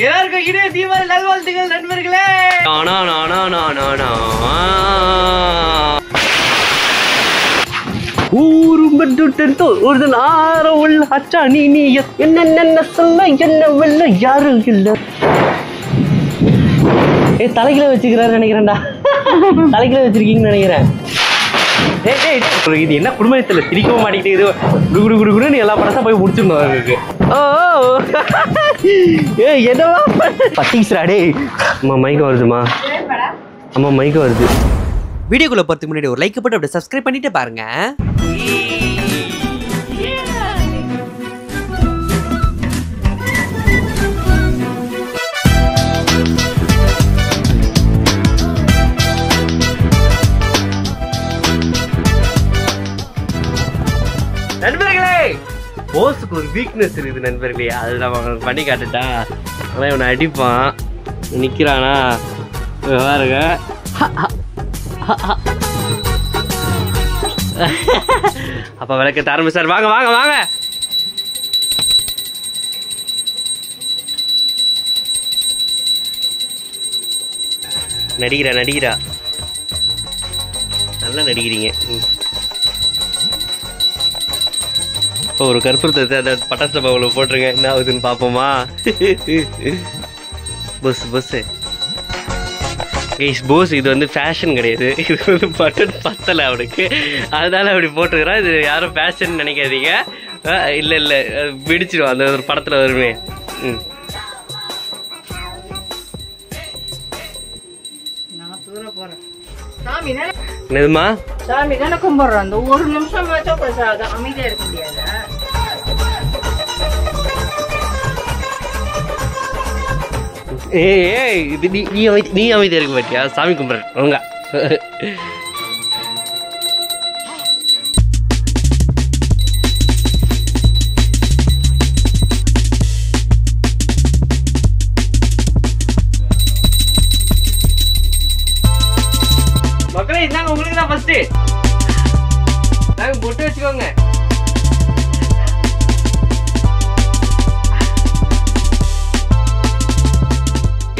எல்லாருக்கும் இனிய தீபாவளி நல்வாழ்த்துக்கள் நண்பர்களே. ஒருதன் ஆரோ உள்ள அச்சா நீ என்ன சொல்ல என்ன வெல்ல யாரும் இல்ல. தலைகளை வச்சுக்கிறாரு நினைக்கிறேன்டா. தலைகளை வச்சிருக்கீங்கன்னு நினைக்கிறேன். இது என்ன குடும்பத்துல திரிக்கவும் மாட்டேங்குது. குடு குடு குடுன்னு எல்லா படத்தையும் போய் முடிச்சிடணும் அவருக்கு. என்னவா பத்திங்ஸ்ரா டே. அம்மா மைக்கு வருதுமா. அம்மா மைக்கு வருது. வீடியோக்குள்ள போறதுக்கு முன்னாடி ஒரு லைக் போட்டு அப்படியே சப்ஸ்கிரைப் பண்ணிட்டு பாருங்க. நண்பர்களே, போஸுக்கு ஒரு வீக்னஸ் இருக்குது நண்பர்களே. அது நம்ம பண்ணி காட்டுட்டா. ஆனால் இவனை அடிப்பான். நிற்கிறானா பாருங்க. அப்போ விளக்கத்தை ஆரம்பிச்சார். வாங்க வாங்க வாங்க. நடிக்கிறா நடிக்கிறா. நல்லா நடிக்கிறீங்க. ஒரு கற்பூரத்தை அந்த பட்டாசு டப்பாவில் போட்டுருங்க. என்ன ஆகுதுன்னு பார்ப்போமா? பஸ் பஸ்ஸு கைஸ் போஸ். இது வந்து ஃபேஷன் கிடையாது. இது வந்து பட்டன் பத்தலை அவனுக்கு, அதனால அப்படி போட்டுக்கிறான். இது யாரும் ஃபேஷன் நினைக்காதீங்க. இல்லை இல்லை பிடிச்சிடும். அந்த ஒரு படத்தில் வருமே. என்னதுமா? சாமி தானே கும்பிடுறோம். அந்த ஒரு நிமிஷம் அமைதியா இருக்க முடியாது. இது நீ அமைதியா இருக்க மாட்டியா? சாமி கும்பிட்றேன் அவங்க. மக்களே இந்தாங்க உங்களுக்கு தான் ஃபர்ஸ்ட். நாங்க பொட்டு வச்சுக்கோங்க.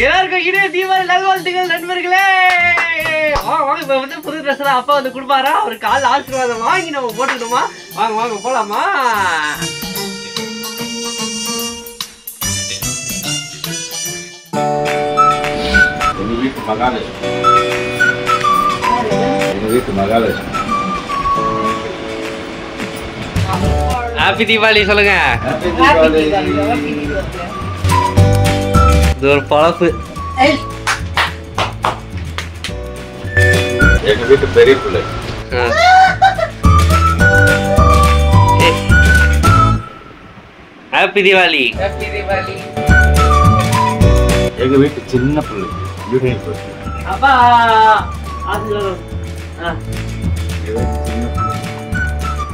எல்லாருக்கும் இனிய தீபாவளி நல்வாழ்த்துக்கள் நண்பர்களே. வாங்க இப்ப வந்து புது ட்ரெஸ் எல்லாம் அப்பா வந்து கொடுப்பாரா. ஒரு கால் ஆசீர்வாதம் வாங்கி நம்ம போட்டுக்கணுமா? வாங்க வாங்க போலாமா? ஹாப்பி தீபாவளி சொல்லுங்க. இது ஒரு பழப்பு. எங்க வீட்டு பெரிய பிள்ளை. ஹாப்பி தீபாவளி. எங்க வீட்டு சின்ன பிள்ளை. அப்பா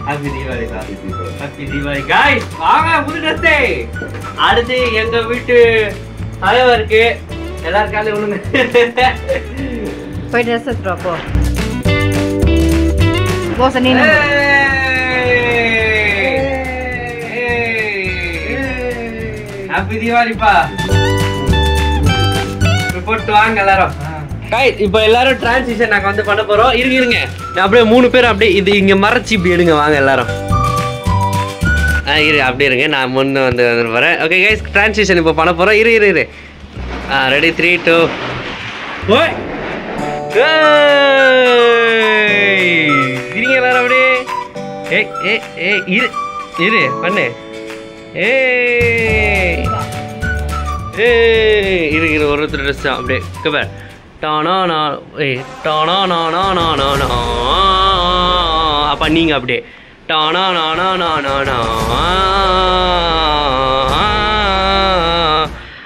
happy Deepavali. Happy Deepavali guys. வாங்க புது ட்ரெஸ். அடுத்து எங்க வீட்டு தலைவருக்கு எல்லாரும் காலையில விழுங்க. போய் ட்ரெஸ் எடுத்துட்டு வா போ. போஸ் நீ ஹாப்பி தீபாவளிப்பா. போட்டு வாங்க எல்லாரும். இப்போ எல்லாரும் டிரான்சிஷன் நாங்க வந்து பண்ண போறோம். இருங்க நான் அப்படியே 3 பேர் அப்படியே இது இங்க மறைச்சி இப்படி எடுங்க. வாங்க எல்லாரும். இரு அப்படியே இருங்க. நான் முன்ன வந்து வரேன். ஓகே கைஸ், டிரான்சிஷன் இப்போ பண்ண போறோம். இரு ரெடி 3 2 1. இருங்க எல்லாரும் அப்படியே. இரு பண்ணு. இரு ஒருத்தர் ட்ரெஸ் அப்படியே கபர். அப்ப நீங்க அப்படியே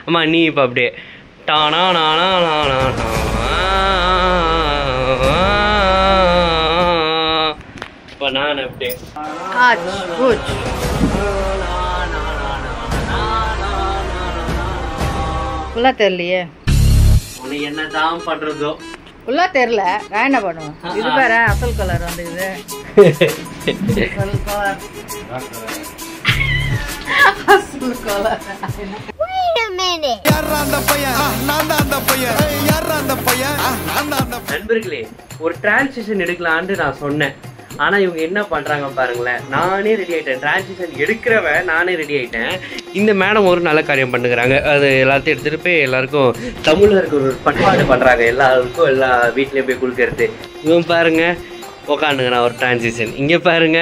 அம்மா நீ இப்ப அப்படியே இப்ப நான் அப்படியே ஃபுல்லா தெரியலையே. உனக்கு என்னதான் பண்றதோ ஃபுல்லா தெரியல. நான் என்ன பண்ணுவேன்? இது பாரு அசல் கலர் வந்துக்குது. அசல் கலர். Wait a minute. நண்பர்களே ஒரு டிரான்சிஷன் எடுக்கலான்னு நான் சொன்னேன். ஆனா இவங்க என்ன பண்றாங்க பாருங்களேன். நானே ரெடி ஆயிட்டேன், டிரான்சிஷன் எடுக்கிறவன் நானே ரெடி ஆயிட்டேன். இந்த மேடம் ஒரு நல்ல காரியம் பண்ணுறாங்க. அது எல்லாத்தையும் எடுத்துட்டு போய் எல்லாருக்கும் தமிழருக்கு ஒரு பண்பாடு பண்றாங்க. எல்லாருக்கும் எல்லா வீட்லயும் போய் கொடுக்கறது. இவன் பாருங்க உக்காந்துங்க ஒரு டிரான்சிஷன். இங்க பாருங்க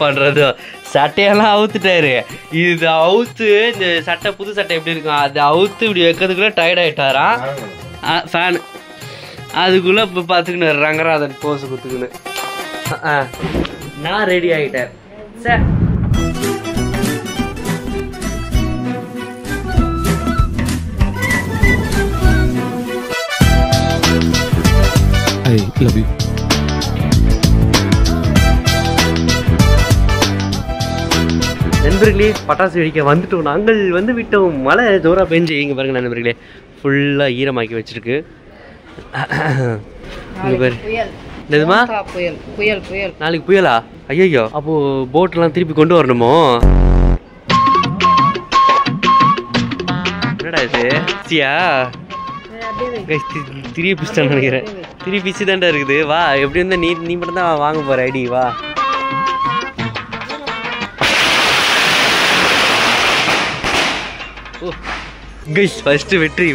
பண்றது சட்டையெல்லாம் அவுத்துட்டாரு. இது அவுத்து இந்த சட்டை புது சட்டை எப்படி இருக்கும் அது அவுத்து இப்படி வைக்கிறதுக்குள்ள டயர்ட் ஆயிட்டாரா ஃபேன். அதுக்குள்ள இப்போ பார்த்துக்கின்னு ரங்கராதன் போஸ் கொடுத்துக்கின்னு நான் ரெடி ஆகிட்டேன் சார். I love you. நண்பர்களே பட்டாசு வெடிக்க வந்துட்டோம். நாங்கள் வந்து விட்டோம். மழை ஜோராக பெஞ்சு இங்கே பாருங்க நண்பர்களே ஃபுல்லாக ஈரமாக்கி வச்சிருக்கு. என்னதுமா நாளைக்கு புயலா? ஐயோ அப்போ போட்டெல்லாம் திருப்பி கொண்டு வரணுமோ? என்னடா இது சியா திரிய பிடிச்சிட்டான்னு நினைக்கிறேன். திரிய பிச்சு தான்டா இருக்குது. வா எப்படி இருந்தா நீ மட்டும் தான் வாங்க போற ஐடி. வா கைஸ் ஃபர்ஸ்ட் வெற்றியை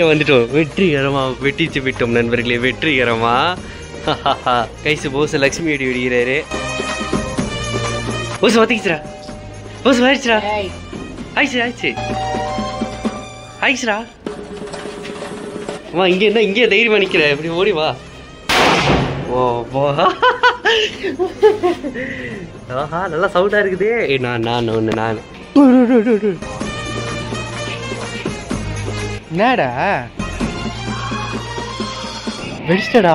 வந்துட்டோம். வெற்றிகரமாக வெட்டிச்சு விட்டோம் நண்பர்களே. வெற்றிகரமா கைஸ் போஸ் லக்ஷ்மி வெடி வெடிக்கிறாரு. போஸ் வத்திக்கிச்சுரா. போஸ் ஆயிடுச்சுரா. ஆயிடுச்சுரா. வா இங்கே என்ன இங்கே தைரியமா நிற்கிற இப்படி ஓடி வா. ஓ ஆஹா நல்லா சவுண்டா இருக்குதே. நான் என்னடா வெடிச்சிட்டடா?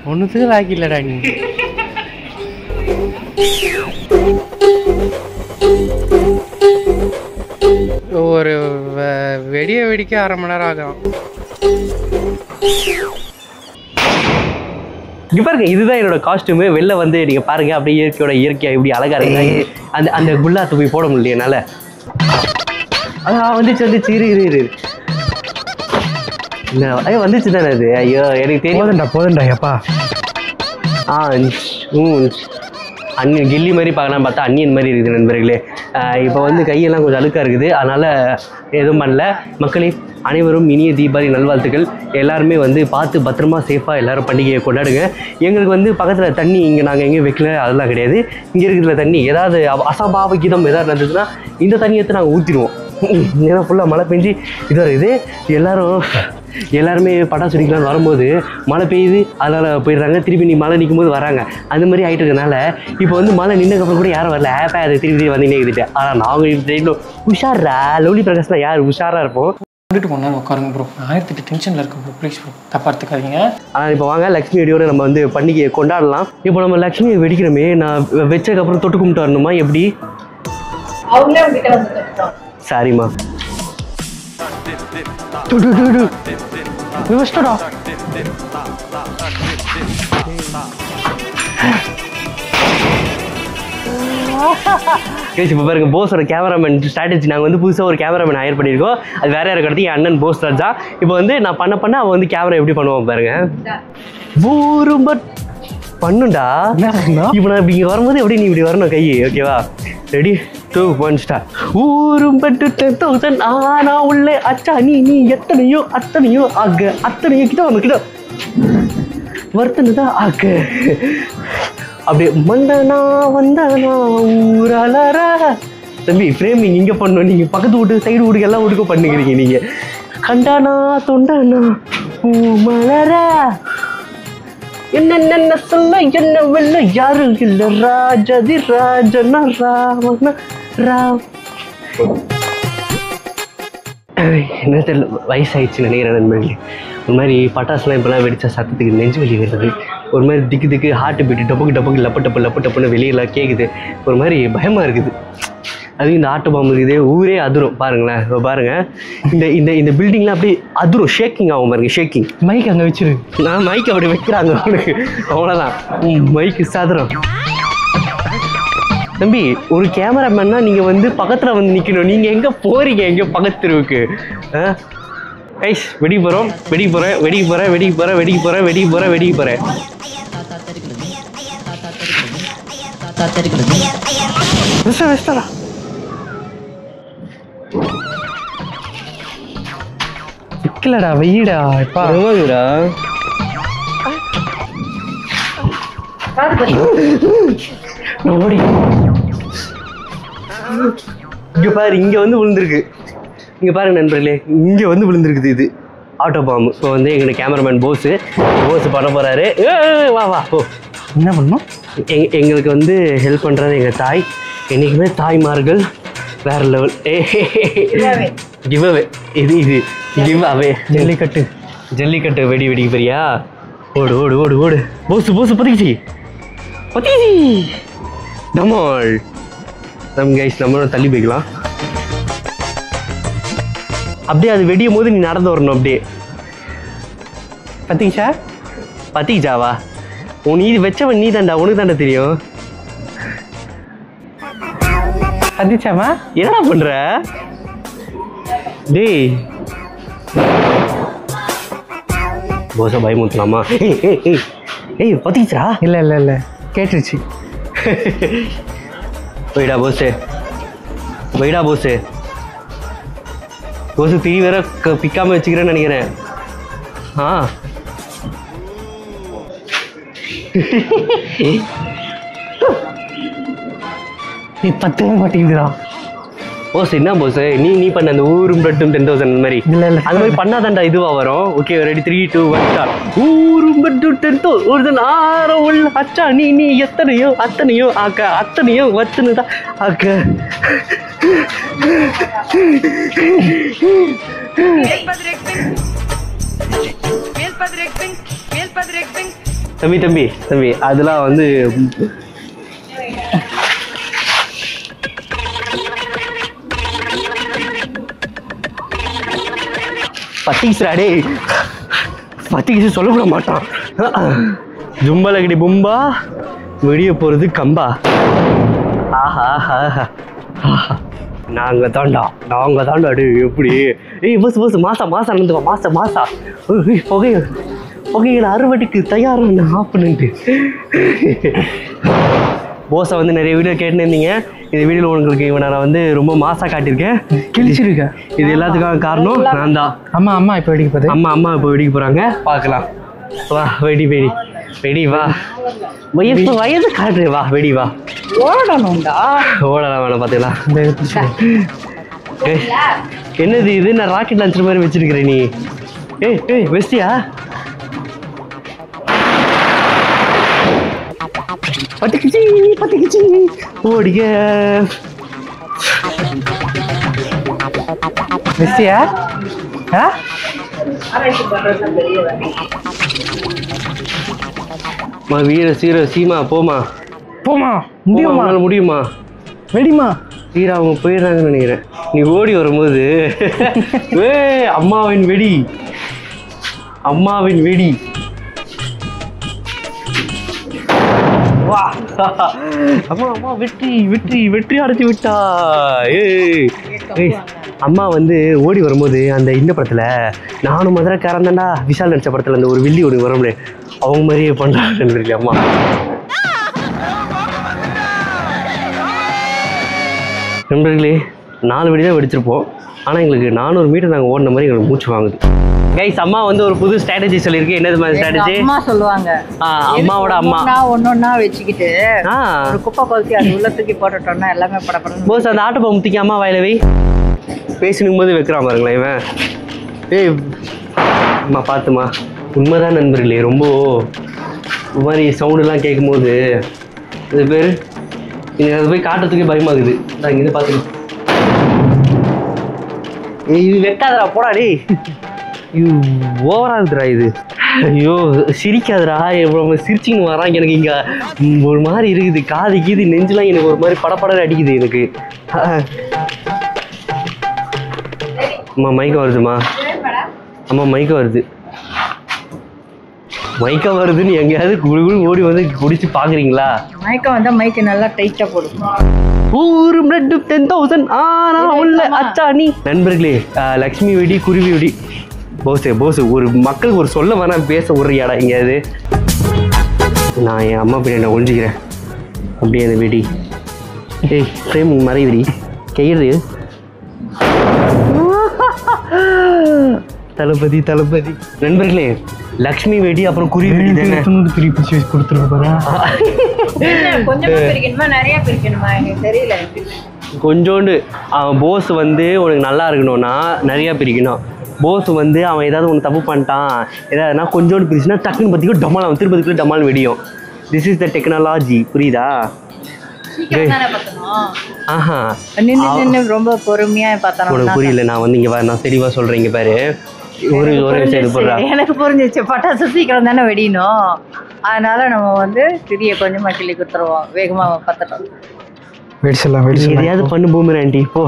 ஒன்னுத்துக்கு லாக்கில்லடா நீ. ஒரு வெடிய வெடிக்க 1/2 மணி நேரம் ஆகும். இங்க பாருங்க இதுதான் என்னோட காஸ்டியூமு. வெளில வந்து நீங்க பாருங்க அப்படியே இயற்கையா இப்படி அழகா இருக்கு. அந்த குல்லா தூவி போட முடியல என்னால. வந்துச்சு இரு ஐயோ வந்துச்சு தானே அது. ஐயோ எனக்கு தெரியும். போதண்டா எப்பா. அண்ணன் கில்லி மாதிரி பார்க்கலாம் பார்த்தா அண்ணியன் மாதிரி இருக்குது நண்பர்களே. இப்போ வந்து கையெல்லாம் கொஞ்சம் அழுக்காக இருக்குது. அதனால் எதுவும் பண்ணல. மக்களே அனைவரும் இனிய தீபாவளி நல்வாழ்த்துக்கள். எல்லாருமே வந்து பார்த்து பத்திரமா சேஃபாக எல்லோரும் பண்டிகையை கொண்டாடுங்க. எங்களுக்கு வந்து பக்கத்தில் தண்ணி இங்கே நாங்கள் எங்கேயும் வைக்கல அதெல்லாம் கிடையாது. இங்கே இருக்கிற தண்ணி ஏதாவது அசம்பாவிதம் எதாவது நடந்ததுன்னா இந்த தண்ணியை நாங்கள் ஊற்றிடுவோம். ஏன்னா ஃபுல்லாக மழை பெஞ்சு இதாக இருக்குது. எல்லாருமே பட்டாசு வெடிக்கலான்னு வரும்போது மழை பெய்யுது அதனால் போயிடுறாங்க. திருப்பி நீ மழை நிற்கும் போது வராங்க. அந்த மாதிரி ஆகிட்டு இருக்கனால இப்போ வந்து மழை நின்னக்கப்புறம் கூட யாரும் வரல. ஆப்பா அதை திருப்பி வந்துட்டே இருந்துட்டு. ஆனால் நாங்கள் இந்த உஷாரா லவ்லி பிரகாஷ்லாம் யார் உஷாராக இருப்போம். வந்துட்டு போனால் உட்காருங்க ப்ரோ. 1008 டென்ஷனில் இருக்கு ப்ரோ. ப்ளீஸ் ப்ரோ தப்பாக எடுத்துக்காதீங்க. ஆனால் இப்போ வாங்க லக்ஷ்மி வெடியோடு நம்ம வந்து பண்டிகையை கொண்டாடலாம். இப்போ நம்ம லக்ஷ்மியை வெடிக்கிறோமே நான் வச்சதுக்கப்புறம் தொட்டு கும்பிட்டு வரணுமா எப்படி? சாரிம்மா. இப்போ பாருங்க போஸோட கேமராமேன் ஸ்ட்ராட்டஜி. நாங்கள் வந்து புதுசாக ஒரு கேமராமேன் ஹையர் பண்ணியிருக்கோம். அது வேற யாரும் கிடையாது என் அண்ணன் போஸ் ராஜா. இப்போ வந்து நான் பண்ண அவன் வந்து கேமரா எப்படி பண்ணுவான் பாருங்க. பண்ணுண்டா இப்போ நான் இங்கே வரும்போது எப்படி நீ இப்படி வரணும் கை. ஓகேவா ரெடி 2 1 ஸ்டார்ட். ஊரும் பட்டு 10,000 ஆனா உள்ளே அச்சா நீ எத்தனையோ ஆக அத்தனையோ கிட்ட வருத்தனுதான் ஆக அப்படியே மண்டனா வந்தானா ஊராளரா. தம்பி ஃப்ரேமிங் இங்கே பண்ணணும். நீங்கள் பக்கத்து வீட்டு சைடு வீட்டுக்கு எல்லா வீட்டுக்கும் பண்ணுகிறீங்க. நீங்கள் கண்டானா தொண்டானா பூ மலரா என்ன சொல்ல என்ன வெல்ல யாரும் இல்லை ராஜதி ராஜனா ராவண ராவ். என்ன தெரியல வயசாயிடுச்சு நினைக்கிறேன் நண்பர்களே. ஒரு மாதிரி பட்டாசுலாம் இப்போலாம் வெடிச்சா சத்தத்துக்கு நெஞ்சு வலி வருது. ஒரு மாதிரி திக்கு ஹார்ட் பீட்டு டப்புக்கு லப்பு டப்புன்னு வெளியெல்லாம் கேட்குது. ஒரு மாதிரி பயமாக இருக்குது. அது இந்த ஆட்டு பாம்பு இருக்குது. ஊரே அதிரும் பாருங்களேன். இப்போ பாருங்கள் இந்த இந்த பில்டிங்லாம் அப்படியே அதிரும். ஷேக்கிங் ஆகும் பாருங்க. ஷேக்கிங். மைக் அங்கே வச்சிரு. நான் மைக் அப்படி வைக்கிறாங்க அவனுக்கு. அவ்வளோதான் மைக்கு சாதுரம். தம்பி ஒரு கேமராமேன்னா நீங்கள் வந்து பக்கத்தில் வந்து நிற்கணும். நீங்கள் எங்கே போகிறீங்க எங்கே பக்கத்து தெருவுக்கு? கைஸ் வெடிக்க போகிறோம், வெடிக்க போகிறேன், வெடிக்க போகிறேன், வெடிக்க போகிறேன், வெடிக்க போகிறேன், வெடிக்க போகிறேன், வெடிக்க போகிறேன். சிக்கலடா வெயிடா இப்பா எவ்வளோடா ஓடி இங்கே பாரு, இங்கே வந்து விழுந்திருக்கு. இங்கே பாருங்க நண்பர்களே, இங்கே வந்து விழுந்திருக்குது இது ஆட்டோ பாம்பு. இப்போ வந்து எங்கள் கேமராமேன் போஸ் பண்ண போகிறாரு. வா வா ஓ என்ன பண்ணோம்? எங்களுக்கு வந்து ஹெல்ப் பண்ணுறது எங்கள் தாய். என்றைக்குமே தாய்மார்கள் வேறு லெவல். கிவ் அவே இது கிவ் அவே. ஜல்லிக்கட்டு வெடி வெடிக்க போறியா? ஓடு ஓடு ஓடு ஓடு. போஸ் பத்திக்கிச்சு டமால். நம்ம கைஸ் நம்மளும் தள்ளி போய்க்கலாம். அப்படியே அது வெடியும் போது நீ நடந்து வரணும். அப்படியே பத்திக்கிச்சாவா? நீ வச்சவன் நீ தாண்டா, உனக்கு தாண்டா தெரியும். பத்திச்சாமா? என்னடா பண்ற டேய்? போஸை பயமுத்தலாமா? ஏய் பத்திக்கிச்சா? இல்லை கேட்டுருச்சு. வைடா போஸு, வைடா போஸு. போஸு திரி வேற பிக்காம வச்சுக்கிறேன்னு நினைக்கிறேன். நீ பத்தவே மாட்டேங்குதுடா போஸ். என்ன போஸ் நீ பண்ண அந்த ஊரும் பட்டும் 10,000 அந்த மாதிரி? இல்லை அந்த மாதிரி பண்ணாதான்டா இதுவா வரும். Okay ready 3 2 1 start. ஊரும் பட்டும் 10,000 ஒரு ஆரோ உள்ள அச்சா நீ எத்தனையோ அத்தனையோ ஆக்க அத்தனையோ வச்சுனுதான் ஆக்க. தம்பி அதெல்லாம் வந்து பத்திக்கிச்சாடே. பத்திக்கிச்சு சொல்லக்கூட மாட்டான். ஜும்பலகடி பும்பா வெடிய போகிறது கம்பா. நாங்கள் தாண்டா அடு எப்படி? பஸ் மாசா நடந்துவா மாசா புகையில் அறுவடைக்கு தயாரான ஆப்புன்னுட்டு. போஸை வந்து நிறைய வீடியோ கேட்டுன்னு இருந்தீங்க. இந்த வீடியோவில் உங்களுக்கு நான் வந்து ரொம்ப மாசாக காட்டியிருக்கேன், கிழிச்சிருக்கேன். இது எல்லாத்துக்கான காரணம் நான் தான். அம்மா இப்போ வெடிக்க போகுது. அம்மா இப்போ வெடிக்க போகிறாங்க, பார்க்கலாம். வா வெடி வா. வயது காட்டுறே, வா வெடி வா. ஓடணும்டா. ஓடலாம் வேணாம் பார்த்துக்கலாம். என்னது இது? நான் ராக்கெட் லான்ச்சர் மாதிரி வச்சிருக்கிறேன். நீ ஏய் வெஸ்டியா? பத்திக்கிச்சு ஓடிக்க. வெஸ்டியா? வீர சீர சீமா போமா முடியுமா? வெடிமா சீரா அவங்க போயிடுறாங்கன்னு நினைக்கிறேன். நீ ஓடி வரும்போது அம்மாவின் வெடி வா. அம்மா வெற்றி அடைச்சு விட்டா. அம்மா வந்து ஓடி வரும்போது அந்த இந்த படத்துல நானும் மதுரைக்காரன் தான்டா விஷால் நடிச்ச படத்துல அந்த ஒரு வில்லி ஒன்று வரும்ல, அவங்க மாதிரியே பண்றாங்க அம்மா. நண்பர்களே 4 வெடி தான் வெடிச்சிருப்போம். ஆனால் எங்களுக்கு 400 மீட்டர் நாங்கள் ஓடின மாதிரி எங்களுக்கு மூச்சு வாங்குது. கைஸ் அம்மா வந்து ஒரு புது ஸ்ட்ராட்டஜி சொல்லியிருக்கு. என்னது மாதிரி ஸ்ட்ராட்டஜி? அம்மா சொல்லுவாங்க. அம்மாவோட அம்மா ஒன்னொன்னா வச்சுக்கிட்டு ஒரு குப்பை கொளுத்தி அது உள்ள தூக்கி போட்டுட்டோம்னா எல்லாமே படப்படணும். போஸ் அந்த ஆட்டோ முத்திக்கு அம்மா வாயிலவை பேசினும் போது வைக்கிறான் பாருங்களேன் இவன். அம்மா பார்த்துமா. உண்மைதான் நண்பர்களே, ரொம்ப இது மாதிரி சவுண்டெல்லாம் கேட்கும்போது இது பேர் நீங்கள் அதை போய் காட்டுறதுக்கே பயமாகுது. நான் இங்கே பார்த்துக்கேன். இது வெட்டாதரா போடா டே. இது ஓவராகுதுடா இது. ஐயோ சிரிக்காதுடா. எவ்வளோ சிரிச்சின்னு வரான். எனக்கு இங்கே ஒரு மாதிரி இருக்குது. காது கீது நெஞ்செலாம் எனக்கு ஒரு மாதிரி படப்பட அடிக்குது எனக்கு. அம்மா மயக்கம் வருதுமா. அம்மா மயக்கம் வருது. மயக்கம் வருதுன்னு எங்கேயாவது குழு ஓடி வந்து குடிச்சு பார்க்குறீங்களா? மயக்கம் வந்தால் மைக்கு நல்லா டைட்டாக போடும். ஒரு பிளட் 10,000 ஆனா உள்ள அச்சாணி. நண்பர்களே, லக்ஷ்மி வெடி குருவி வெடி போஸ் ஒரு மக்களுக்கு ஒரு சொல்ல வேணாம், பேச விட்றியாடா எங்கேயாவது? நான் என் அம்மா பின்னாடி ஒழிஞ்சிக்கிறேன். அப்படியே அந்த வெடி ஏய் ஃப்ரேம் மறை வெடி கையிறது. தளபதி நண்பர்களே, லக்ஷ்மி வெடி அப்புறம் குருவி வெடி தானே கொடுத்துருக்க போறேன். கொஞ்சமா பிரிக்கணுமா நிறைய பிரிக்கணுமா எனக்கு தெரியல. கொஞ்சோண்டு அவன் போஸ் வந்து உனக்கு நல்லா இருக்கணும்னா நிறையா பிரிக்கணும். போஸ் வந்து அவன் ஏதாவது ஒன்று தப்பு பண்ணிட்டான் ஏதாவதுனா கொஞ்சோண்டு பிரிச்சுன்னா டக்குன்னு பார்த்திக்கோ டமால் அவன் திருப்பதிக்குள்ளே டமால் வெடியும். திஸ் இஸ் த டெக்னாலஜி, புரியுதா? ஆஹா நின்று ரொம்ப பொறுமையா பார்த்தா உனக்கு புரியல. நான் வந்து இங்கே வர நான் தெளிவாக சொல்கிறேன். இங்கே பாரு, ஒரு சைடு போடுறா. எனக்கு புரிஞ்சிச்சு. பட்டாசு சீக்கிரம் தானே வெடியணும், அதனால நம்ம வந்து திரிய கொஞ்சமா கிள்ளி கொடுத்துருவோம், வேகமா பத்தட்டும். எதையாவது பண்ணு பூமர் ஆண்டி போ.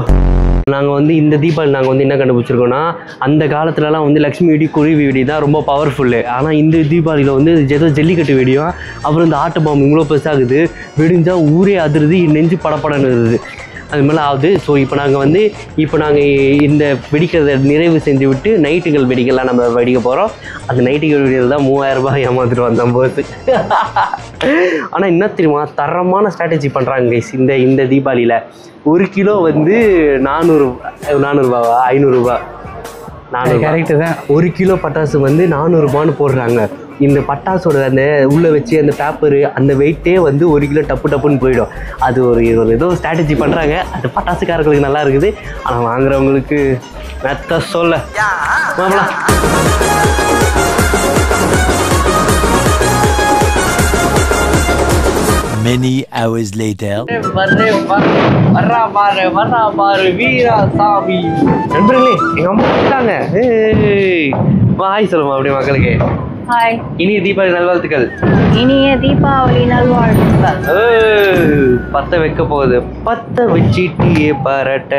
நாங்கள் வந்து இந்த தீபாவளி நாங்கள் வந்து என்ன கண்டுபிடிச்சிருக்கோன்னா, அந்த காலத்துலலாம் வந்து லக்ஷ்மி வெடி குருவி வெடி தான் ரொம்ப பவர்ஃபுல்லு. ஆனால் இந்த தீபாவளியில் வந்து ஏதோ ஜல்லிக்கட்டு வெடியும் அப்புறம் இந்த ஆட்டு பாம்பு இவ்வளோ பெருசாகுது, வெடிஞ்சால் ஊரே அதிருது, நெஞ்சு படப்படன்னு இருக்குது, அது மாதிரிலாம் ஆகுது. ஸோ இப்போ நாங்கள் இந்த வெடிக்கிறத நிறைவு செஞ்சு விட்டு நைட்டுகள் வெடிக்கலாம் நம்ம வெடிக்க போகிறோம். அந்த நைட்டுகள் வெடிக்கிறது தான் 3000 ரூபாய் ஏமாத்திட்டு வந்தோம் போது. ஆனால் என்ன தெரியுமா, தரமான ஸ்ட்ராட்டஜி பண்ணுறாங்க கைஸ் இந்த தீபாவளியில். 1 கிலோ வந்து 400 500 கரெக்டு தான். 1 கிலோ பட்டாசு வந்து 400 ரூபான்னு போடுறாங்க. இந்த பட்டாசோட அந்த உள்ளே வச்சு அந்த பேப்பரு அந்த வெயிட்டே வந்து 1 கிலோ டப்புன்னு போயிடும். அது ஒரு ஏதோ ஸ்ட்ராட்டஜி பண்ணுறாங்க. அது பட்டாசுக்காரர்களுக்கு நல்லா இருக்குது, ஆனால் வாங்குறவங்களுக்கு மெத்த சொல்ல மாப்பிளா. Many hours later. வீராசாமி நண்பர்களே, எங்க அம்மா வந்துட்டாங்க. ஹாய் சொல்லுமா அப்படியே மக்களுக்கு. ஹாய், இனிய தீபாவளி நல்வாழ்த்துக்கள். இனிய தீபாவளி நல்வாழ்த்துக்கள். பத்த வைக்க போகுது, பத்த வச்சிட்டியே பரட்ட.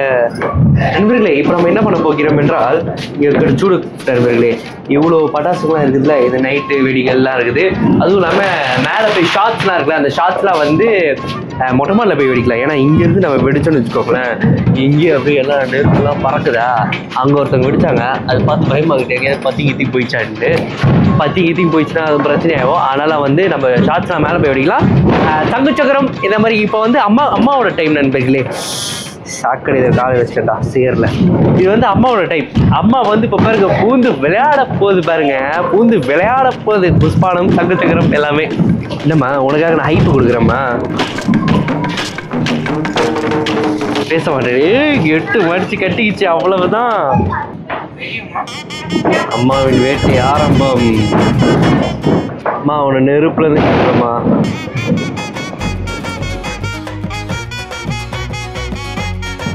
நண்பர்களே, இப்போ நம்ம என்ன பண்ண போகிறோம் என்றால், இங்கே சூடு நண்பர்களே, இவ்வளோ பட்டாசுலாம் இருக்குதுல்ல, இந்த நைட்டு வெடிகள்லாம் இருக்குது. அதுவும் இல்லாமல் மேலே போய் ஷார்ட்ஸ்லாம் இருக்குல்ல, அந்த ஷார்ட்ஸ்லாம் வந்து மொட்டை மாடியில் போய் வெடிக்கலாம். ஏன்னா இங்கேருந்து நம்ம வெடிச்சோன்னு வச்சுக்கோங்களேன், இங்கேயே அப்படியே எல்லாம் நெருப்புலாம் பறக்குதா. அங்கே ஒருத்தவங்க வெடிச்சாங்க, அது பார்த்து பயமாகிட்டு எங்கேயாவது பத்தி போயிடுச்சான்ட்டு. பத்தி போயிடுச்சுன்னா அது பிரச்சனை ஆகும். அதனால் வந்து நம்ம ஷார்ட்ஸ்லாம் மேலே போய் வெடிக்கலாம். தங்க சக்கரம் இந்த மாதிரி. இப்போ வந்து அம்மாவோட டைம் நண்பர்களே. சாக்கடை இதை காலை வச்சுட்டா சேரில். இது வந்து அம்மாவோட டைம். அம்மா வந்து இப்போ பாருங்க பூந்து விளையாட போகுது பாருங்க, பூந்து விளையாட போகுது. புஷ்பானம் தங்க சக்கரம் எல்லாமே. இல்லைம்மா, உனக்காக நான் ஹைப்பு கொடுக்குறேம்மா. பேச மாட்டேன். 8 மடிச்சு கட்டிக்கிச்சு, அவ்வளவுதான். அம்மாவின் வேட்டை ஆரம்பம். அம்மா உன்னை நெருப்புல இருந்து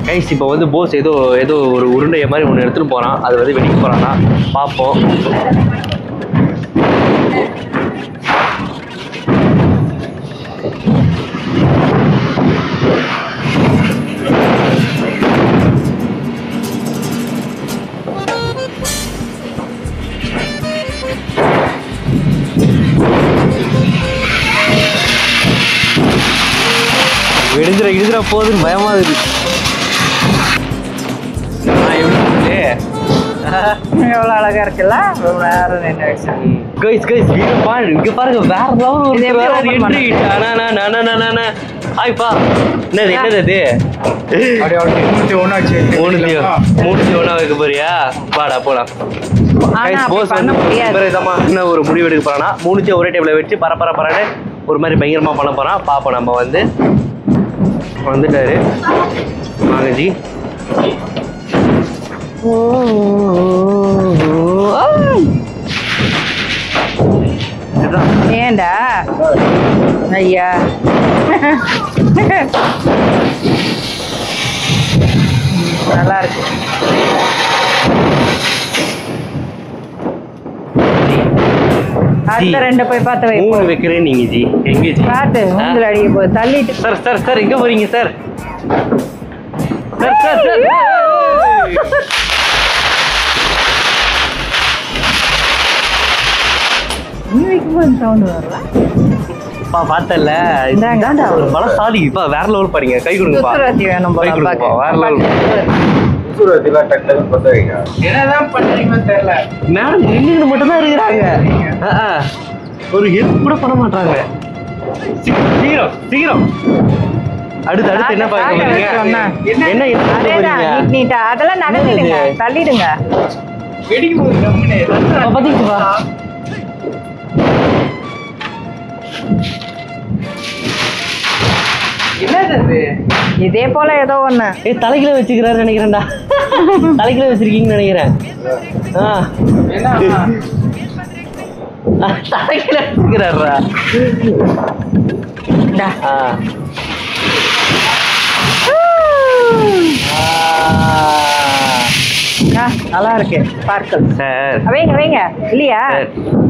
கைஸ். இப்போ வந்து போஸ் ஏதோ ஒரு உருண்டையை மாதிரி ஒன்று எடுத்துகிட்டு போகிறான். அது வந்து வெடிக்க போகிறான்னா பார்ப்போம். இடிஞ்சிட போகுதுன்னு பயமாக இருக்குது. எவ்வளோ அழகா இருக்குல்ல, வேற கைஸ் இங்க பாருங்க, வேற லெவல். ஆய்ப்பா என்னது மூணுத்தையும் வைக்க போறியா? வாடா போலாம். என்ன ஒரு முடிவு எடுக்க போறானா, 3 ஒரே டேபிள வச்சு பரன்னு ஒரு மாதிரி பயங்கரமா பண்ண போறான். பாப்போம். நம்ம வந்து வந்துட்டாரு மாகஜி. ஏண்டா ஐயா, நல்லா இருக்கு. அடுத்த 2 போய் பார்த்து வை. 3 வைக்கிறேன் நீங்க ஜி. எங்க ஜி பார்த்து மூஞ்சில அடிக்க போய் தள்ளிட்டு. சார் எங்க போறீங்க சார்? நீ வைக்கும்போது சவுண்ட் வரல. பார்த்தல இந்தாண்டா ஒரு பலசாலி வேற லெவல் பாருங்க. கை கொடுங்கப்பா. சுத்துராத்தி வேணும் போல கை கொடுங்கப்பா. அப்பாக்கு. வேற லெவல். சூரத்திலாம் டக்குனு பத்தாதீங்க. என்னதான் பண்றீங்கன்னு தெரியல. மேடம் நின்று மட்டும் தான் இருக்கிறாங்க. ஒரு ஹெல்ப் கூட பண்ண மாட்டாங்க. சீக்கிரம் சீக்கிரம். அடுத்து என்ன பார்க்க போறீங்க? என்ன அதேதான் நீட்டா அதெல்லாம் நகர்த்திடுங்க, தள்ளிடுங்க. வெடிக்கும் போது கம்முனு பாத்தீங்களா? என்னது இதே போல ஏதோ ஒண்ணு. தலைக்கில வச்சுக்கிறாரு நினைக்கிறேன்டா. தலைக்கில வச்சிருக்கீங்கன்னு நினைக்கிறேன். தலைக்கில வச்சுக்கிறாரா? நல்லா இருக்கு பார்க்கல். சார் வைங்க வைங்க. இல்லையா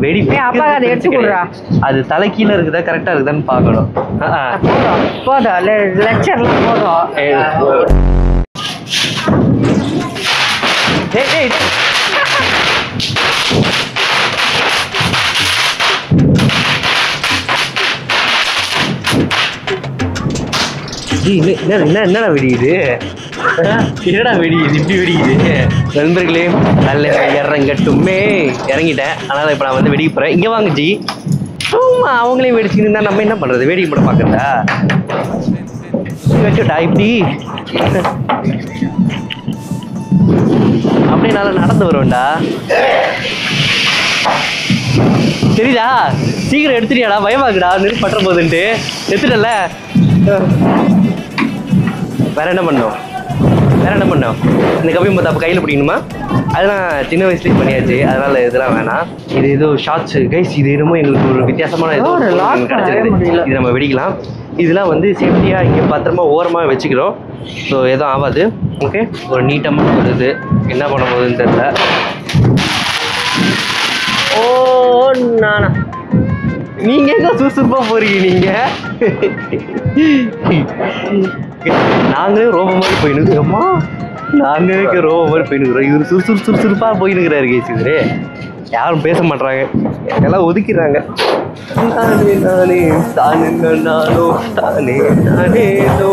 வெடி அப்பா அதை எடுத்து கொடுறா. அது தலை கீழே இருக்குதா கரெக்டா இருக்குதான்னு பார்க்கணும். போதும் லெக்சர்லாம் போதும். என்னடா வெடிக்குது? என்னடா வெடிக்குது? இப்படி வெடிக்குது? நண்பர்களே நல்ல இறங்கட்டுமே. இறங்கிட்டேன். அதனால இப்ப நான் வந்து வெடிக்க போறேன். இங்க வாங்க ஜி. சும்மா அவங்களையும் வெடிச்சுன்னு இருந்தா நம்ம என்ன பண்றது? வேடிக்கை மட்டும் பாக்குறதா? வச்சுட்டா இப்படி அப்படியே நல்லா நடந்து வருவேன்டா. சரிதா? சீக்கிரம் எடுத்துட்டியாடா? பயமாக்குடா நெருப்பு பற்ற போகுதுன்ட்டு. எடுத்துட்டல. வேற என்ன பண்ணோம்? இந்த கம்பி மொத்தம் கையில் பிடிக்கணுமா? அதெல்லாம் சின்ன வயசுலேயே பண்ணியாச்சு. அதனால இதெல்லாம் வேணாம். இது ஏதோ ஷார்ட்ஸ் கைஸ். இது என்னமோ எங்களுக்கு ஒரு வித்தியாசமான ஏதோ கிடைச்சிருக்கு. இது நம்ம வெடிக்கலாம். இதெல்லாம் வந்து சேஃப்டியாக இங்கே பத்திரமா ஓரமாக வச்சுக்கிறோம். ஸோ எதுவும் ஆகாது. ஓகே, ஒரு நீட்டமாக வருது. என்ன பண்ண போகுதுன்னு தெரியல. ஓ நானா நீங்க எங்க சுறுசுறுப்பா போறீங்க? நீங்க நாங்களே ரோபோ மாதிரி போயினுக்கிறோமா? நாங்களே ரோபோ மாதிரி போயினுக்கிறோம். இவர் சுறுசுறுப்பா போயினுக்கிறாரு கேஸ். இவரு யாரும் பேச மாட்டாங்க, எல்லாம் ஒதுக்கிறாங்க. நானே நானே தானே நானோ தானே நானேனோ.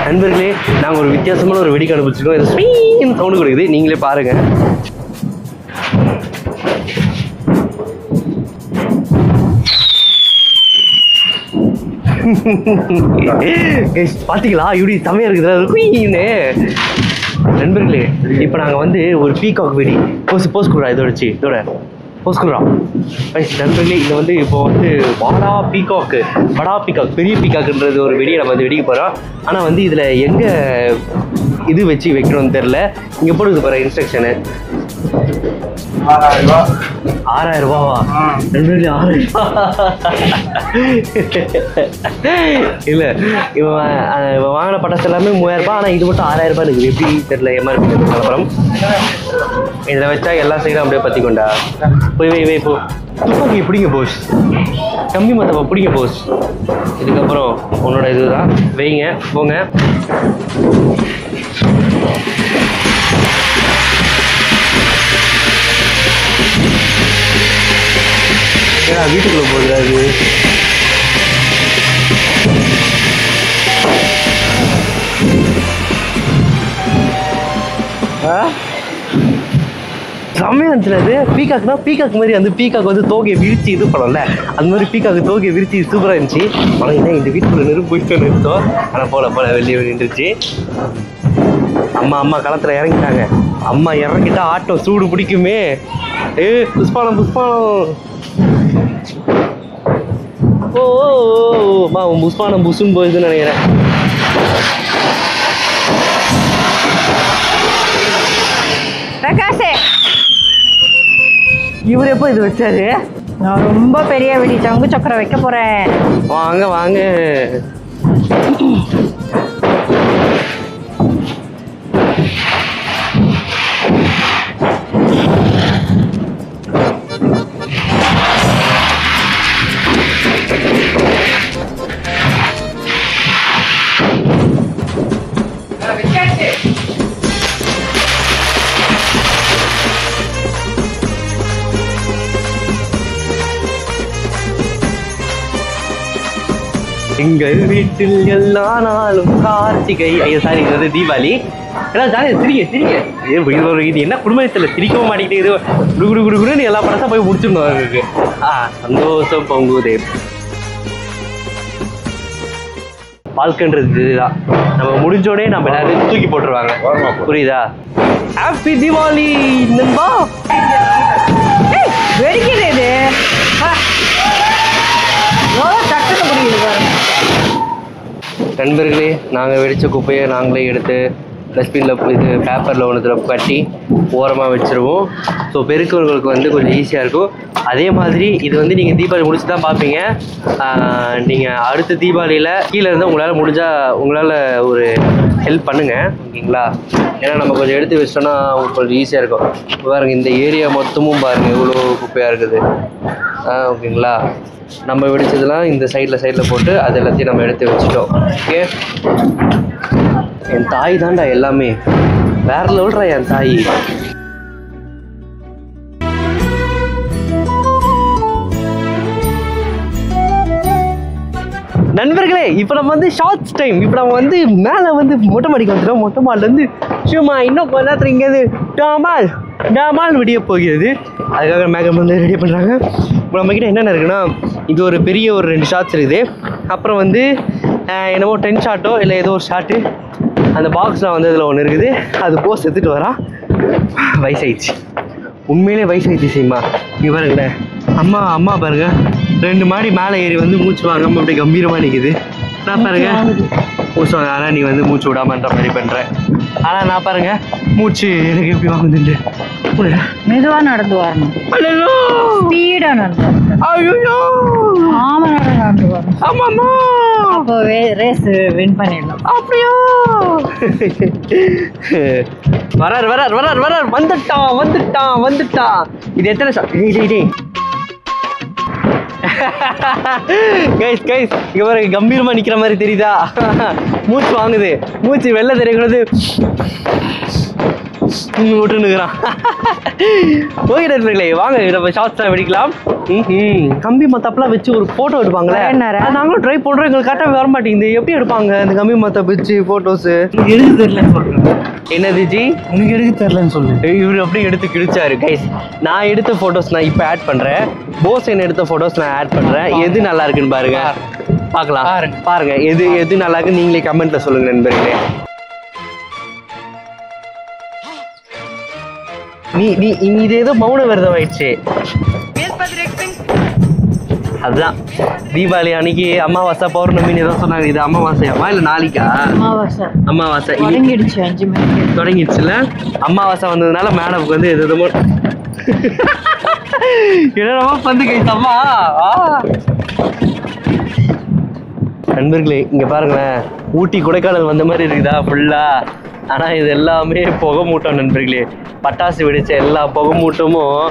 நண்பர்களே, நாங்கள் ஒரு வித்தியாசமான ஒரு வெடி கண்டுபிடிச்சிருக்கோம். இது ஸ்வீன்னு சவுண்டு கொடுக்குது. நீங்களே பாருங்க. பாத்தீங்களா இப்படி செமையா இருக்குதுன்னு? நண்பர்களே, இப்போ நாங்கள் வந்து ஒரு பீகாக் வெடி போஸ் கொடுறோம். இதோட போஸ் கொடுறோம் நண்பர்களே. இதில் வந்து இப்போ வந்து வடா பீகாக் பெரிய பீகாக்ன்றது ஒரு வெடியை நம்ம வந்து வெடிக்க போகிறோம். ஆனால் வந்து இதில் எங்கே இது வச்சு வைக்கணும்னு தெரில. இங்கே போடுது போகிற இன்ஸ்ட்ரக்ஷனு 6000 ரூபாவா? நண்பர்களே 6000 இல்லை, இவன் வாங்கின பட்டாசு எல்லாமே 3000 ரூபாய். ஆனால் இது மட்டும் 6000 ரூபாய் இருக்குது. எப்படி தெரியல. எம்ஆர்பி கலப்பரம். இதில் வச்சா எல்லா சைடும் அப்படியே பற்றி கொண்டா. போய் வை போ. துப்பாக்கி பிடிங்க போஸ். கம்பி மத்தப்பா பிடிங்க போஸ். இதுக்கப்புறம் உன்னோட இதுதான் வைங்க. போங்க. ஏன்னா வீட்டுக்குள்ள போகுது. செம்மையா இருந்துச்சு. அது பீகாக் மாதிரி அந்த பீகாக் வந்து தோகையை விரிச்சு இது பண்ணல. அந்த மாதிரி பீகாக் தோகையை விரிச்சு சூப்பராக இருந்துச்சு. ஆனால் என்ன இந்த வீட்டுக்குள்ள நெருப்பு போயிட்டு நிறுத்தோம். ஆனால் போல வெளியே நின்றுச்சு. அம்மா களத்தில் இறங்கிட்டாங்க. அம்மா இறங்கிட்டா ஆட்டம் சூடு பிடிக்குமே. புஷ்பானம் ஓ புஷ்பானம் புஷ்ன்னு போயிடுதுன்னு நினைக்கிறேன். பிரகாஷே, இவர் எப்போ இது வச்சாரு? நான் ரொம்ப பெரிய வெடி சங்கு சக்கரம் வைக்க போறேன். வாங்க. எங்கள் வீட்டில் எல்லா நாளும் கார்த்திகை. ஐயோ சாரி, இது வந்து தீபாவளி. எல்லாம் ஜாலியாக சிரிங்க. இது என்ன குடும்பத்தில் சிரிக்கவும் மாட்டேங்குது. குடு குடு குடுன்னு எல்லா படத்தான் போய் முடிச்சிடணும் அவருக்கு. சந்தோஷம் பொங்குதே. வாழ்க்கைன்றது இதுதான். நம்ம முடிஞ்சோடனே நம்ம எல்லாரும் தூக்கி போட்டுருவாங்க. புரியுதா? ஹாப்பி தீபாவளி நண்பா. வெடிக்கிறது டக்குன்னு முடியுது பாருங்க. நண்பர்களே, நாங்கள் வெடித்த குப்பையை நாங்களே எடுத்து டஸ்ட்பினில் இது பேப்பரில் ஒன்றுத்தில் கட்டி ஓரமாக வச்சுருவோம். ஸோ பெருக்கவர்களுக்கு வந்து கொஞ்சம் ஈஸியாக இருக்கும். அதே மாதிரி இது வந்து நீங்கள் தீபாவளி முடிச்சு தான் பார்ப்பீங்க. நீங்கள் அடுத்த தீபாவளியில் கீழே இருந்து உங்களால் முடிஞ்சால் உங்களால் ஒரு ஹெல்ப் பண்ணுங்கள், ஓகேங்களா? ஏன்னா நம்ம கொஞ்சம் எடுத்து வச்சிட்டோன்னா கொஞ்சம் ஈஸியாக இருக்கும். பாருங்கள், இந்த ஏரியா மொத்தமும் பாருங்கள் எவ்வளோ குப்பையாக இருக்குது. ஓகேங்களா? நம்ம வெடிச்சதெல்லாம் இந்த சைடில் போட்டு அது எல்லாத்தையும் நம்ம எடுத்து வச்சுட்டோம். ஓகே, என் தாய் தான்டா எல்லாமே. வேற லெவல்றா என் தாய். நண்பர்களே, இப்போ நம்ம வந்து ஷார்ட்ஸ் டைம். இப்போ நம்ம வந்து மேலே வந்து மொட்டை மாடிக்கு வந்துட்டோம். மொட்டை மாடிலேருந்து சும்மா இன்னும் கொஞ்ச நேரத்தில் இங்கேருந்து டாமால் விடிய போகிறது. அதுக்காக மேகம் வந்து ரெடி பண்ணுறாங்க. இப்போ நம்மக்கிட்ட என்னென்ன இருக்குன்னா, இது ஒரு பெரிய ஒரு 2 ஷார்ட்ஸ் இருக்குது. அப்புறம் வந்து என்னமோ 10 ஷார்ட்டோ இல்லை ஏதோ ஒரு ஷார்ட்டு அந்த பாக்ஸில் வந்து இதில் ஒன்று இருக்குது. அது போஸ் எடுத்துகிட்டு வரான். வயசாயிடுச்சு, உண்மையிலே வயசாயிடுச்சு. சரிம்மா, இங்கே பாருங்களேன், அம்மா பாருங்க 2 மாடி மேலே ஏறி வந்து மூச்சு வாங்காமல் அப்படியே கம்பீரமாக நிற்குது. நான் பாருங்க மூச்சு வாங்க, ஆனால் நீ வந்து மூச்சு விடாமன்ற மாதிரி பண்ணுறேன். ஆனால் நான் பாருங்க மூச்சு எனக்கு எப்படி வாங்குதுண்டு. மெதுவாக நடந்து வரணும், ஸ்பீடாக நடந்து வரணும். ஐயோ ஆமாம், நடந்து வரணும். ஆமாம்மா, அப்போ ரேஸ் வின் பண்ணிடலாம். அப்படியா? வரார் வந்துட்டான். இது எத்தனை கைஸ் இங்க பாருங்க, கம்பீரமா நிக்கிற மாதிரி தெரியுதா? மூச்சு வாங்குது, மூச்சு வெளில தெரியக்கூடாது விட்டுனுக்குறான். ஓகே நண்பர்களே, வாங்க நம்ம ஷார்ட்ஸ் தான் வெடிக்கலாம். கம்பி மத்தாப்பெல்லாம் வச்சு ஒரு போட்டோ எடுப்பாங்களே, நாங்களும் ட்ரை பண்றோம். எங்களுக்கு கரெக்டாக வர மாட்டேங்குது. எப்படி எடுப்பாங்க இந்த கம்பி மத்தாப் வச்சு போட்டோஸ்? எடுக்க தெரியலன்னு சொல்றேன். என்னது ஜி? உனக்கு எடுக்க தெரியலன்னு சொல்லு. இவரு அப்படியே எடுத்து கிழிச்சாரு. கைஸ், நான் எடுத்த போட்டோஸ் நான் இப்போ ஆட் பண்றேன். போசன் எடுத்த போட்டோஸ் நான் ஆட் பண்றேன். எது நல்லா இருக்குன்னு பாருங்க, பார்க்கலாம். பாருங்க எது நல்லா இருக்கு நீங்களே கமெண்ட்ல சொல்லுங்க நண்பர்களே. நீ இது ஏதோ மௌன விரதம் ஆயிடுச்சு. அதுதான் தீபாவளி அன்னைக்கு அமாவாசை பௌர்ணமின்னு ஏதோ சொன்னாங்க. இது அமாவாசையாமா இல்லை நாளைக்கா? அமாவாசை தொடங்கிடுச்சு, 5 மணிக்கு தொடங்கிடுச்சுல. அமாவாசை வந்ததுனால மேடமுக்கு வந்து எது என்னமா வந்து கைத்தம்மா. நண்பர்களே, இங்க பாருங்களேன், ஊட்டி கொடைக்கானல் வந்த மாதிரி இருக்குதா ஃபுல்லா? ஆனா இது எல்லாமே புகை மூட்டம் நண்பர்களே. பட்டாசு வெடிச்ச எல்லா புகை மூட்டமும்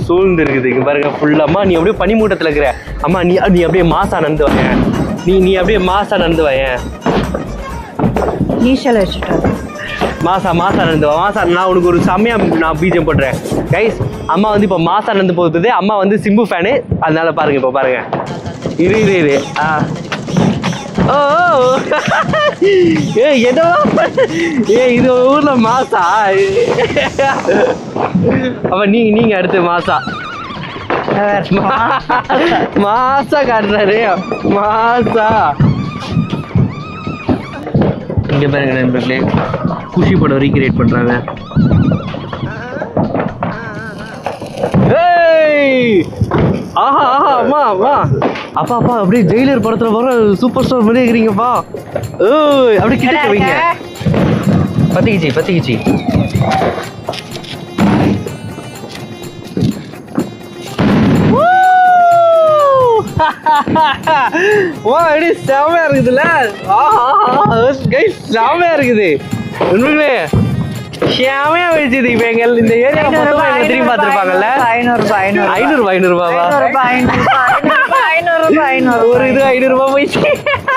சூழ்ந்து இருக்குது. இங்க பாருங்க ஃபுல்லா. அம்மா நீ அப்படியே பனி மூட்டத்துல இருக்கிற. அம்மா நீ அப்படியே மாசா நடந்து வாயேன். நீ அப்படியே மாசா நடந்து வாயேன். நீச்சல் வச்சுட்டோம். மாசா நடந்து வா. மாசா நான் உனக்கு ஒரு செம்மையா நான் பீஜம் போடுறேன். கைஸ், அம்மா வந்து இப்போ மாசா நடந்து போகுது. அம்மா வந்து சிம்பு ஃபேனு, அதனால பாருங்க. இப்போ பாருங்க, இரு ஓ ஏதோ இது ஊர்ல மாசா. அப்ப நீங்க அடுத்து மாசா காட்டுறாரு. மாசா இங்க பாருங்க நண்பர்களே, குஷி படம் ரீக்ரியேட் பண்றாங்க. ஆஹா அம்மா அப்பா அப்படியே ஜெயிலர் படத்துல வர சூப்பர் ஸ்டார் மாதிரி இருக்கிறீங்கப்பா. அப்படி கிட்ட வைங்க. பத்திக்கிச்சு செமையா இருக்குதுல்ல. செமையா இருக்குது உண்மையிலே, செமையா வச்சுது. இப்ப எங்க இந்த ஏரியா திரும்பி பார்த்துருப்பாங்கல்ல. 500 ரூபாவா? ஒரு இது 500 ரூபாய் போயிடுச்சு.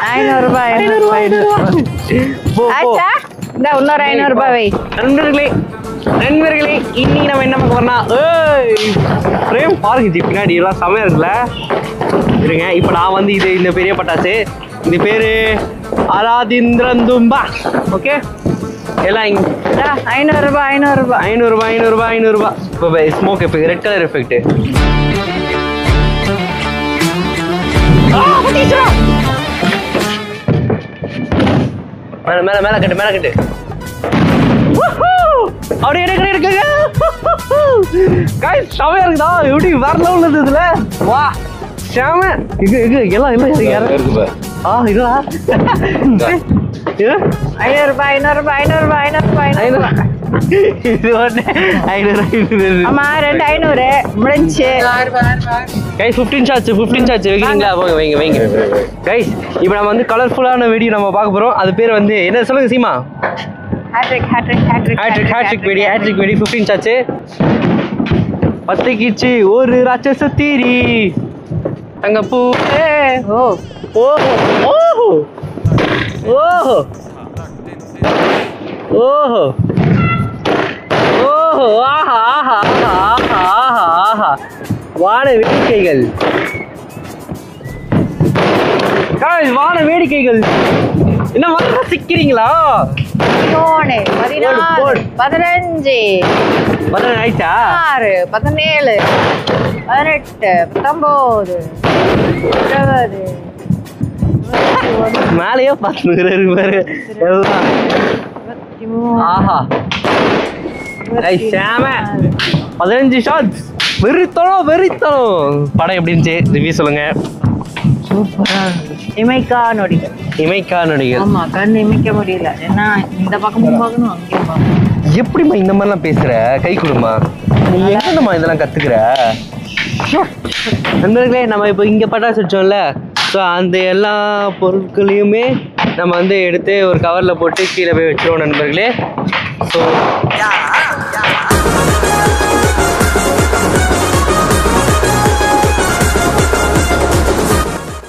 500 ரூபாய். இன்னொரு 500 ரூபாய் வை. நண்பர்களே, இன்னைக்கு நம்ம என்ன பார்க்க போறோம்னா, ஃப்ரேம் பாருங்க பின்னாடி எல்லாம் செமையா இருக்குல்ல. இருங்க, இப்போ நான் வந்து இந்த பெரிய பட்டாசு இது பேரு ஆராதிந்திரந்தும்பா. ஓகே எல்லாம் இங்க 500 ரூபாய் 500 ரூபாய் 500 ரூபாய். இப்போ smoke effect, red colour effect. மேல மேல கட்டு, மேல கட்டு. அப்படியே இருக்குங்க. கைஸ் செமையா இருக்குதா? எப்படி வேற லெவல்ல இருக்கு இதுல. வா செம. எல்லாம் இருக்கு பாரு. இதுவா? 500 ரூபாய் 500 ரூபாய் 500 ரூபாய் 500 ரூபாய் இது ஒண்ணு 500. ஆமா 2 500 முடிஞ்சு. கைஸ் 15 ஷாட்ஸ் வைக்கிறீங்களா? வைங்க கைஸ். இப்போ நம்ம வந்து கலர்ஃபுல்லான வீடியோ நம்ம பார்க்க போறோம். அது பேர் வந்து என்ன சொல்லுங்க சீமா? Hat-trick video 15 shots. 10 கீச்சு ஒரு ராட்சச தீரி தங்கப்பூ. ஓ ஓஹோ ஓஹோ ஓஹோ ஓஹோ ஆஹா ஆஹா ஆஹா ஆஹா ஆஹா வான வேடிக்கைகள். வான வேடிக்கைகள் என்ன மாதிரி ரசிக்கிறீங்களா? 14 15 ஆயிடுச்சா? 16 17 18 19 20 மேலேயே பார்த்துக்கிறாரு பாரு எல்லாம். ஆஹா சாம 15 ஷாட்ஸ். வெறித்தனம். படம் எப்படி இருந்துச்சு? ரிவ்யூ சொல்லுங்க. சூப்பரா இமைக்கா நொடிகள். ஆமா கண் இமைக்க முடியல. ஏன்னா இந்த பக்கமும் பார்க்கணும் அங்கேயும் பார்க்கணும். எப்படிம்மா இந்த மாதிரிலாம் பேசுற? கை கொடுமா. நீ எங்கம்மா இதெல்லாம் கத்துக்கிற? நண்பர்களே நம்ம இப்போ இங்கே பட்டாசு வச்சோம்ல, ஸோ அந்த எல்லா பொருட்களையுமே நம்ம வந்து எடுத்து ஒரு கவரில் போட்டு கீழே போய் வச்சிருவோம் நண்பர்களே. ஸோ